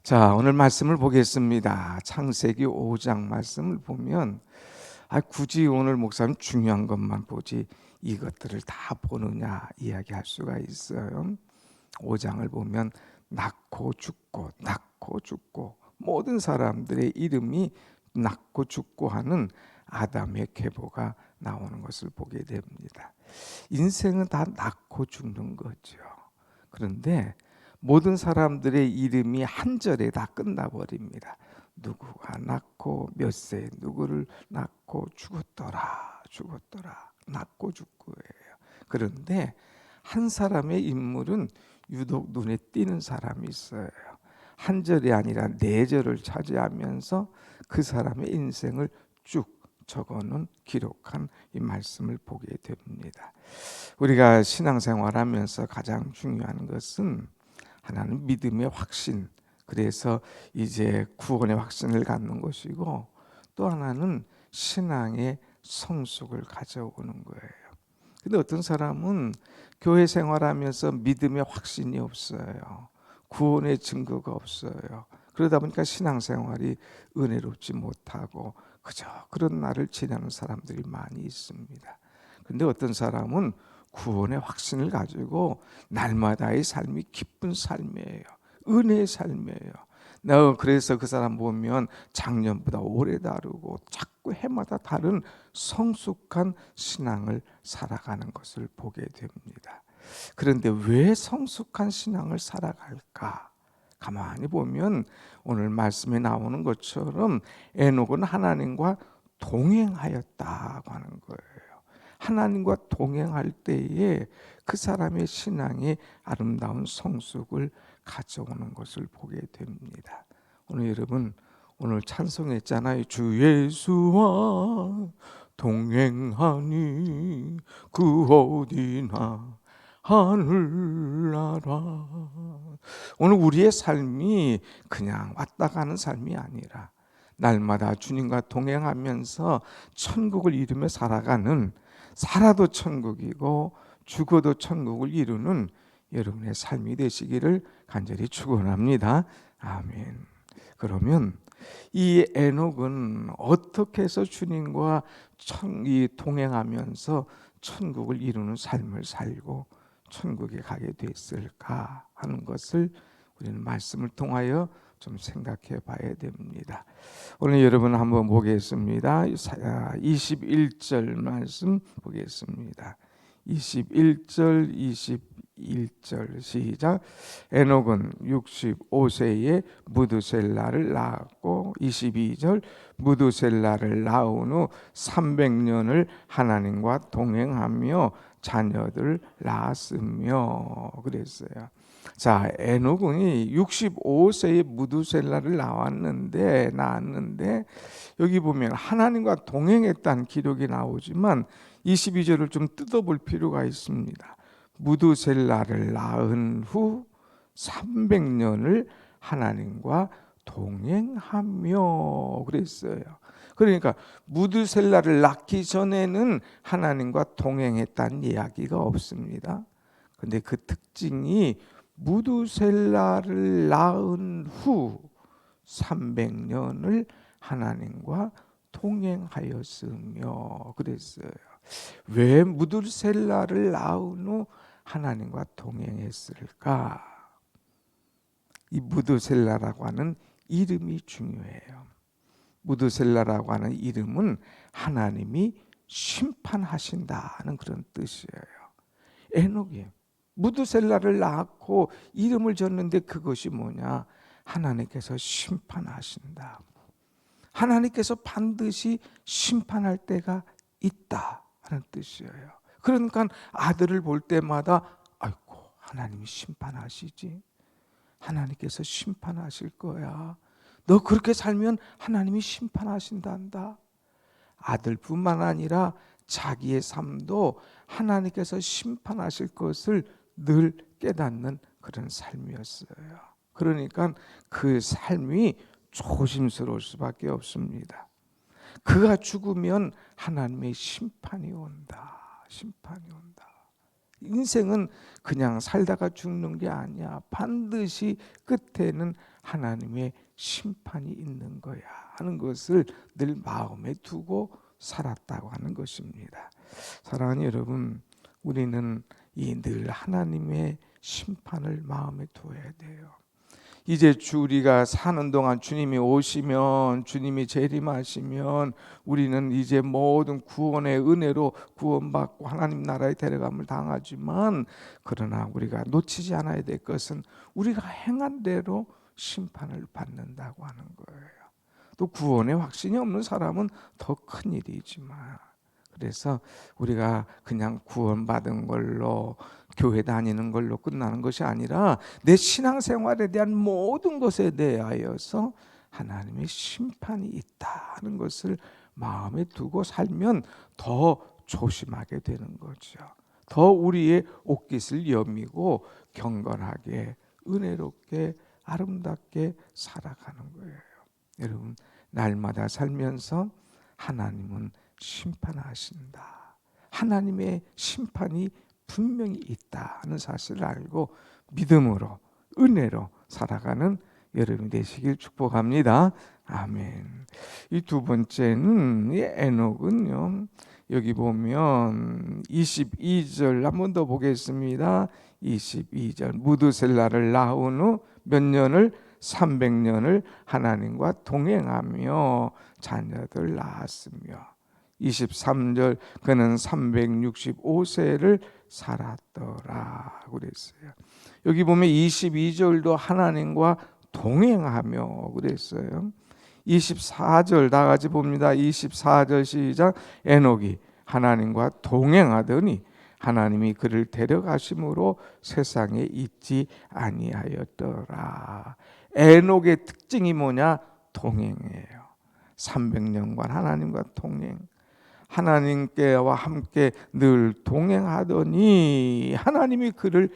자, 오늘 말씀을 보겠습니다. 창세기 5장 말씀을 보면 굳이 오늘 목사님 중요한 것만 보지 이것들을 다 보느냐 이야기할 수가 있어요. 5장을 보면 낳고 죽고 모든 사람들의 이름이 낳고 죽고 하는 아담의 계보가 나오는 것을 보게 됩니다. 인생은 다 낳고 죽는 거죠. 그런데 모든 사람들의 이름이 한 절에 다 끝나버립니다. 누구가 낳고 몇 세 누구를 낳고 죽었더라 낳고 죽고예요. 그런데 한 사람의 인물은 유독 눈에 띄는 사람이 있어요. 한 절이 아니라 네 절을 차지하면서 그 사람의 인생을 쭉 적어놓은 기록한 이 말씀을 보게 됩니다. 우리가 신앙생활하면서 가장 중요한 것은 하나는 믿음의 확신, 그래서 이제 구원의 확신을 갖는 것이고, 또 하나는 신앙의 성숙을 가져오는 거예요. 근데 어떤 사람은 교회 생활하면서 믿음의 확신이 없어요. 구원의 증거가 없어요. 그러다 보니까 신앙생활이 은혜롭지 못하고 그저 그런 날을 지내는 사람들이 많이 있습니다. 근데 어떤 사람은 구원의 확신을 가지고 날마다의 삶이 기쁜 삶이에요. 은혜의 삶이에요. 그래서 그 사람 보면 작년보다 올해 다르고 자꾸 해마다 다른 성숙한 신앙을 살아가는 것을 보게 됩니다. 그런데 왜 성숙한 신앙을 살아갈까? 가만히 보면 오늘 말씀에 나오는 것처럼 에녹은 하나님과 동행하였다고 하는 거예요. 하나님과 동행할 때에 그 사람의 신앙이 아름다운 성숙을 가져오는 것을 보게 됩니다. 오늘 여러분 오늘 찬송했잖아요. 주 예수와 동행하니 그 어디나 하늘나라. 오늘 우리의 삶이 그냥 왔다 가는 삶이 아니라 날마다 주님과 동행하면서 천국을 이루며 살아도 천국이고 죽어도 천국을 이루는 여러분의 삶이 되시기를 간절히 축원합니다. 아멘. 그러면 이 에녹은 어떻게 해서 주님과 동행하면서 천국을 이루는 삶을 살고 천국에 가게 됐을까 하는 것을 우리는 말씀을 통하여 좀 생각해 봐야 됩니다. 오늘 여러분 한번 보겠습니다. 21절 말씀 보겠습니다. 21절 21절 시작. 에녹은 65세에 무드셀라를 낳았고 22절 무드셀라를 낳은 후 300년을 하나님과 동행하며 자녀들 낳았으며 그랬어요. 자, 에녹은 65세에 무드셀라를 낳았는데 여기 보면 하나님과 동행했다는 기록이 나오지만 22절을 좀 뜯어볼 필요가 있습니다. 무드셀라를 낳은 후 300년을 하나님과 동행하며 그랬어요. 그러니까 무드셀라를 낳기 전에는 하나님과 동행했다는 이야기가 없습니다. 근데 그 특징이 무드셀라를 낳은 후 300년을 하나님과 동행하였으며 그랬어요. 왜 무드셀라를 낳은 후 하나님과 동행했을까? 이 무드셀라라고 하는 이름이 중요해요. 무드셀라라고 하는 이름은 하나님이 심판하신다는 그런 뜻이에요. 에녹이 무드셀라를 낳고 이름을 줬는데 그것이 뭐냐? 하나님께서 심판하신다. 하나님께서 반드시 심판할 때가 있다 하는 뜻이에요. 그러니까 아들을 볼 때마다 아이고 하나님이 심판하시지. 하나님께서 심판하실 거야. 너 그렇게 살면 하나님이 심판하신단다. 아들뿐만 아니라 자기의 삶도 하나님께서 심판하실 것을 늘 깨닫는 그런 삶이었어요. 그러니까 그 삶이 조심스러울 수밖에 없습니다. 그가 죽으면 하나님의 심판이 온다. 심판이 온다. 인생은 그냥 살다가 죽는 게 아니야. 반드시 끝에는 하나님의 심판이 있는 거야 하는 것을 늘 마음에 두고 살았다고 하는 것입니다. 사랑하는 여러분, 우리는 이 늘 하나님의 심판을 마음에 두어야 돼요. 이제 우리가 사는 동안 주님이 오시면, 주님이 재림하시면 우리는 이제 모든 구원의 은혜로 구원받고 하나님 나라에 데려감을 당하지만, 그러나 우리가 놓치지 않아야 될 것은 우리가 행한 대로 심판을 받는다고 하는 거예요. 또 구원의 확신이 없는 사람은 더 큰 일이지만, 그래서 우리가 그냥 구원받은 걸로 교회 다니는 걸로 끝나는 것이 아니라 내 신앙생활에 대한 모든 것에 대하여서 하나님의 심판이 있다는 것을 마음에 두고 살면 더 조심하게 되는 거죠. 더 우리의 옷깃을 여미고 경건하게 은혜롭게 아름답게 살아가는 거예요. 여러분, 날마다 살면서 하나님은 심판하신다. 하나님의 심판이 분명히 있다는 사실을 알고 믿음으로 은혜로 살아가는 여러분이 되시길 축복합니다. 아멘. 이 두 번째는 이 에녹은요, 여기 보면 22절 한 번 더 보겠습니다. 22절 무드셀라를 낳은 후 몇 년을 300년을 하나님과 동행하며 자녀들 낳았으며 23절 그는 365세를 살았더라 그랬어요. 여기 보면 22절도 하나님과 동행하며 그랬어요. 24절 다 같이 봅니다. 24절 시작. 에녹이 하나님과 동행하더니 하나님이 그를 데려가심으로 세상에 있지 아니하였더라. 에녹의 특징이 뭐냐? 동행이에요. 300년간 하나님과 동행. 하나님께와 함께 늘 동행하더니 하나님이 그를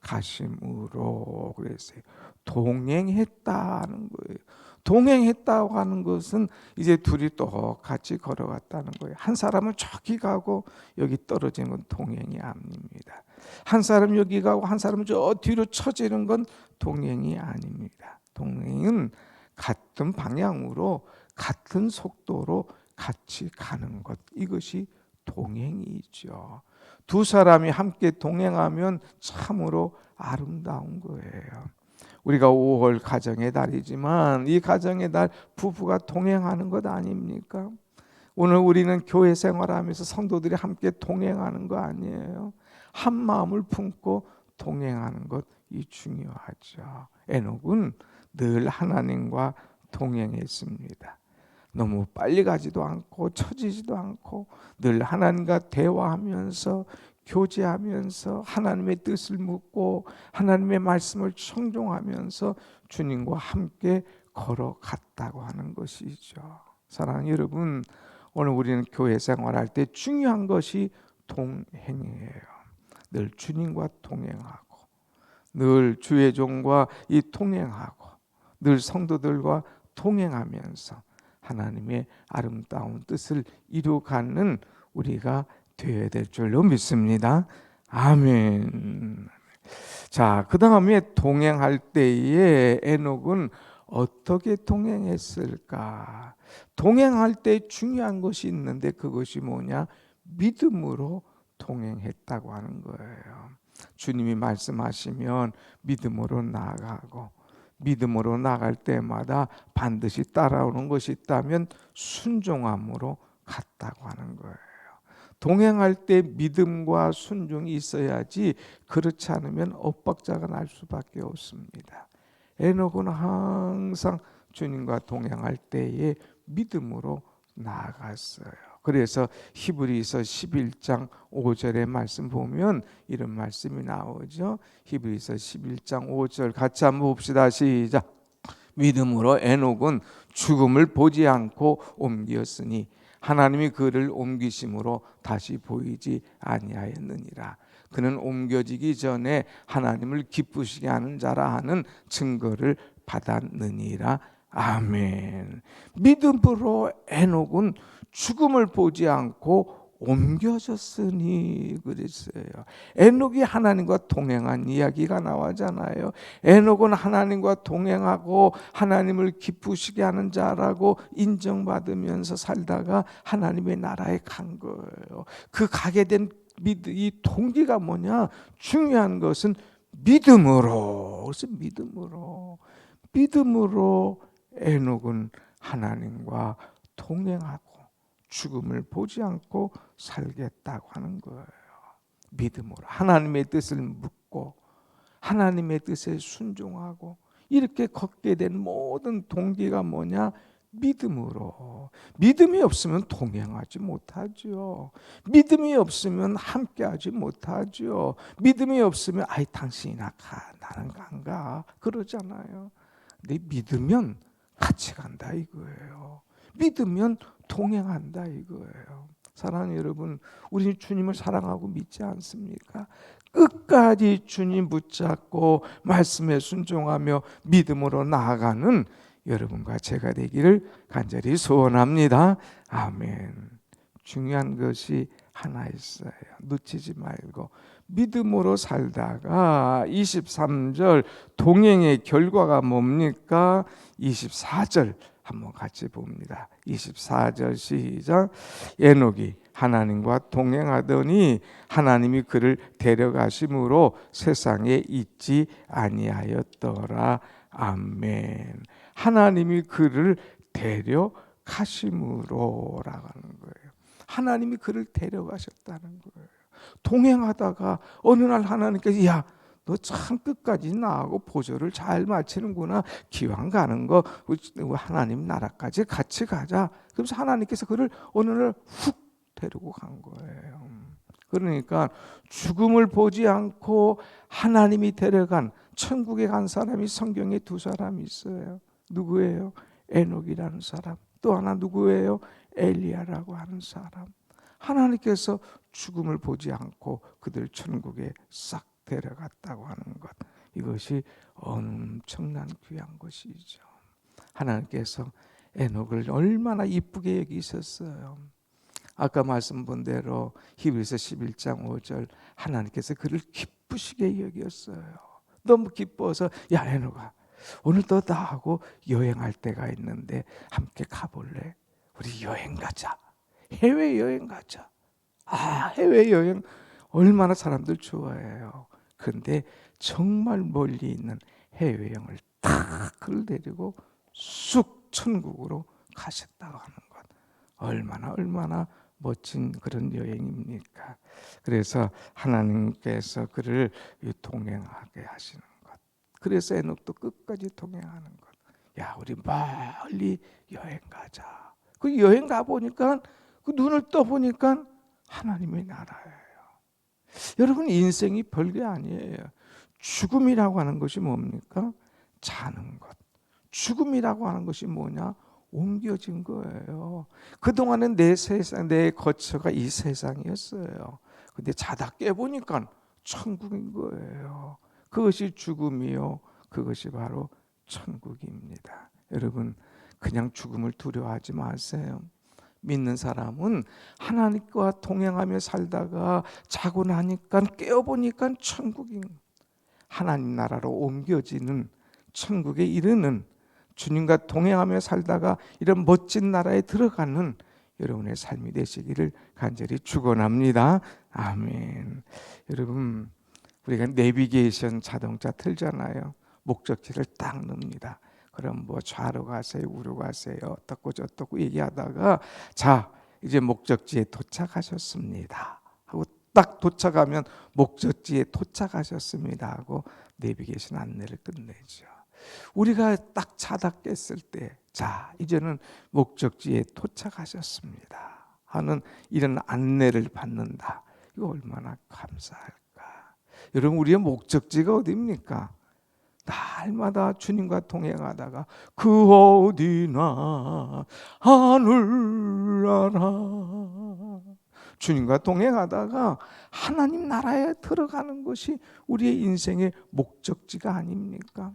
데려가심으로 그랬어요. 동행했다는 거예요. 동행했다고 하는 것은 이제 둘이 똑같이 걸어갔다는 거예요. 한 사람은 저기 가고 여기 떨어지는 건 동행이 아닙니다. 한 사람 여기 가고 한 사람은 저 뒤로 처지는 건 동행이 아닙니다. 동행은 같은 방향으로 같은 속도로 같이 가는 것, 이것이 동행이죠. 두 사람이 함께 동행하면 참으로 아름다운 거예요. 우리가 5월 가정의 달이지만 이 가정의 달 부부가 동행하는 것 아닙니까? 오늘 우리는 교회 생활하면서 성도들이 함께 동행하는 거 아니에요? 한 마음을 품고 동행하는 것이 중요하죠. 에녹은 늘 하나님과 동행했습니다. 너무 빨리 가지도 않고 처지지도 않고 늘 하나님과 대화하면서 교제하면서 하나님의 뜻을 묻고 하나님의 말씀을 청종하면서 주님과 함께 걸어갔다고 하는 것이죠. 사랑하는 여러분, 오늘 우리는 교회 생활할 때 중요한 것이 동행이에요. 늘 주님과 동행하고 늘 주의 종과 이 동행하고 늘 성도들과 동행하면서 하나님의 아름다운 뜻을 이루어가는 우리가 되어야 될 줄로 믿습니다. 아멘. 자, 그 다음에 동행할 때에 에녹은 어떻게 동행했을까? 동행할 때 중요한 것이 있는데 그것이 뭐냐? 믿음으로 동행했다고 하는 거예요. 주님이 말씀하시면 믿음으로 나아가고 믿음으로 나갈 때마다 반드시 따라오는 것이 있다면 순종함으로 갔다고 하는 거예요. 동행할 때 믿음과 순종이 있어야지 그렇지 않으면 엇박자가 날 수밖에 없습니다. 에녹은 항상 주님과 동행할 때에 믿음으로 나아갔어요. 그래서 히브리서 11장 5절의 말씀 보면 이런 말씀이 나오죠. 히브리서 11장 5절 같이 한번 봅시다. 시작. 믿음으로 에녹은 죽음을 보지 않고 옮겼으니 하나님이 그를 옮기심으로 다시 보이지 아니하였느니라. 그는 옮겨지기 전에 하나님을 기쁘시게 하는 자라 하는 증거를 받았느니라. 아멘. 믿음으로 에녹은 죽음을 보지 않고 옮겨졌으니 그랬어요. 에녹이 하나님과 동행한 이야기가 나오잖아요. 에녹은 하나님과 동행하고 하나님을 기쁘시게 하는 자라고 인정받으면서 살다가 하나님의 나라에 간 거예요. 그 가게 된 이 동기가 뭐냐? 중요한 것은 믿음으로. 그래서 믿음으로 에녹은 하나님과 동행하고 죽음을 보지 않고 살겠다고 하는 거예요. 믿음으로 하나님의 뜻을 묻고 하나님의 뜻에 순종하고 이렇게 걷게 된 모든 동기가 뭐냐? 믿음으로. 믿음이 없으면 동행하지 못하죠. 믿음이 없으면 함께하지 못하죠. 믿음이 없으면 아이 당신이나 가 나는 안 가 그러잖아요. 근데 믿으면 같이 간다 이거예요. 믿으면 동행한다 이거예요. 사랑하는 여러분, 우리 주님을 사랑하고 믿지 않습니까? 끝까지 주님 붙잡고 말씀에 순종하며 믿음으로 나아가는 여러분과 제가 되기를 간절히 소원합니다. 아멘. 중요한 것이 하나 있어요. 놓치지 말고 믿음으로 살다가 23절 동행의 결과가 뭡니까? 24절 한번 같이 봅니다. 24절 시작. 에녹이 하나님과 동행하더니 하나님이 그를 데려가심으로 세상에 있지 아니하였더라. 아멘. 하나님이 그를 데려가심으로라고 하는 거예요. 하나님이 그를 데려가셨다는 거예요. 동행하다가 어느 날 하나님께서 야, 너 참 끝까지 나하고 보조를 잘 마치는구나. 기왕 가는 거 하나님 나라까지 같이 가자. 그래서 하나님께서 그를 어느 날 훅 데리고 간 거예요. 그러니까 죽음을 보지 않고 하나님이 데려간 천국에 간 사람이 성경에 두 사람이 있어요. 누구예요? 에녹이라는 사람. 또 하나 누구예요? 엘리야라고 하는 사람. 하나님께서 죽음을 보지 않고 그들 천국에 싹 데려갔다고 하는 것, 이것이 엄청난 귀한 것이죠. 하나님께서 에녹을 얼마나 이쁘게 여기셨어요. 아까 말씀 본 대로 히브리서 11장 5절 하나님께서 그를 기쁘시게 여겼어요. 너무 기뻐서 야 에녹아, 오늘 너 나하고 여행할 때가 있는데 함께 가볼래? 우리 여행 가자. 해외여행 가자. 해외여행 얼마나 사람들 좋아해요. 그런데 정말 멀리 있는 해외여행을 딱 그를 데리고 쑥 천국으로 가셨다고 하는 것, 얼마나 멋진 그런 여행입니까? 그래서 하나님께서 그를 동행하게 하시는 것, 그래서 에녹도 끝까지 동행하는 것. 야, 우리 멀리 여행 가자. 그 여행 가보니까 그 눈을 떠보니까 하나님의 나라예요. 여러분, 인생이 별게 아니에요. 죽음이라고 하는 것이 뭡니까? 자는 것. 죽음이라고 하는 것이 뭐냐? 옮겨진 거예요. 그동안은 내 세상, 내 거처가 이 세상이었어요. 근데 자다 깨보니까 천국인 거예요. 그것이 죽음이요, 그것이 바로 천국입니다. 여러분, 그냥 죽음을 두려워하지 마세요. 믿는 사람은 하나님과 동행하며 살다가 자고 나니까 깨어보니까 천국인, 하나님 나라로 옮겨지는, 천국에 이르는, 주님과 동행하며 살다가 이런 멋진 나라에 들어가는 여러분의 삶이 되시기를 간절히 축원합니다. 아멘. 여러분, 우리가 내비게이션 자동차 틀잖아요. 목적지를 딱 넣습니다. 그럼 뭐 좌로 가세요, 우로 가세요, 어떻고 저떻고 얘기하다가 자, 이제 목적지에 도착하셨습니다 하고 딱 도착하면 목적지에 도착하셨습니다 하고 내비게이션 안내를 끝내죠. 우리가 딱 자다 깼을 때 자, 이제는 목적지에 도착하셨습니다 하는 이런 안내를 받는다. 이거 얼마나 감사할까. 여러분, 우리의 목적지가 어디입니까? 날마다 주님과 동행하다가 그 어디나 하늘나라, 주님과 동행하다가 하나님 나라에 들어가는 것이 우리의 인생의 목적지가 아닙니까?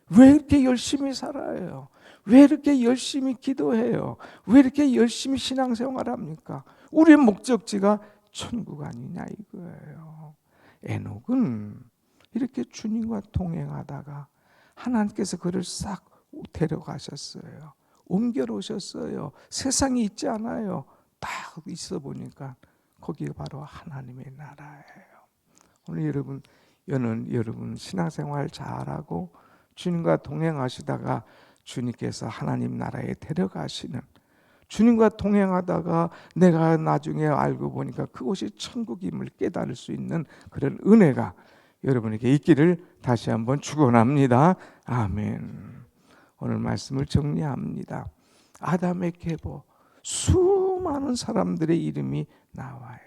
왜 이렇게 열심히 살아요? 왜 이렇게 열심히 기도해요? 왜 이렇게 열심히 신앙생활 합니까? 우리의 목적지가 천국 아니냐 이거예요. 에녹은 이렇게 주님과 동행하다가 하나님께서 그를 싹 데려가셨어요. 옮겨 놓으셨어요. 세상이 있지 않아요. 딱 있어 보니까 거기가 바로 하나님의 나라예요. 오늘 여러분 신앙생활 잘하고 주님과 동행하시다가 주님께서 하나님 나라에 데려가시는, 주님과 동행하다가 내가 나중에 알고 보니까 그곳이 천국임을 깨달을 수 있는 그런 은혜가 여러분에게 있기를 다시 한번 축원합니다. 아멘. 오늘 말씀을 정리합니다. 아담의 계보, 수많은 사람들의 이름이 나와요.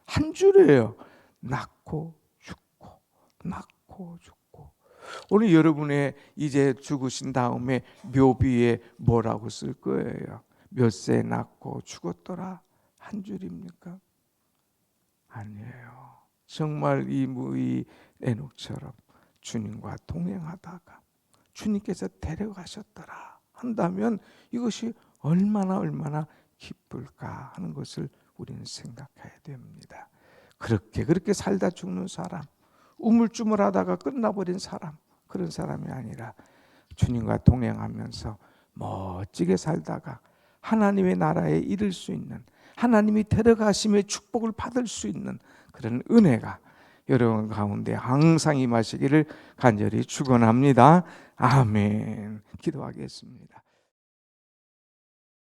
한 줄이에요. 낳고 죽고 낳고 죽고. 오늘 여러분의 이제 죽으신 다음에 묘비에 뭐라고 쓸 거예요? 몇 세 낳고 죽었더라, 한 줄입니까? 아니에요. 정말 이 에녹처럼 주님과 동행하다가 주님께서 데려가셨더라 한다면 이것이 얼마나 기쁠까 하는 것을 우리는 생각해야 됩니다. 그렇게 살다 죽는 사람, 우물쭈물하다가 끝나버린 사람, 그런 사람이 아니라 주님과 동행하면서 멋지게 살다가 하나님의 나라에 이를 수 있는, 하나님이 데려가심의 축복을 받을 수 있는 그런 은혜가 여러분 가운데 항상 임하시기를 간절히 축원합니다. 아멘. 기도하겠습니다.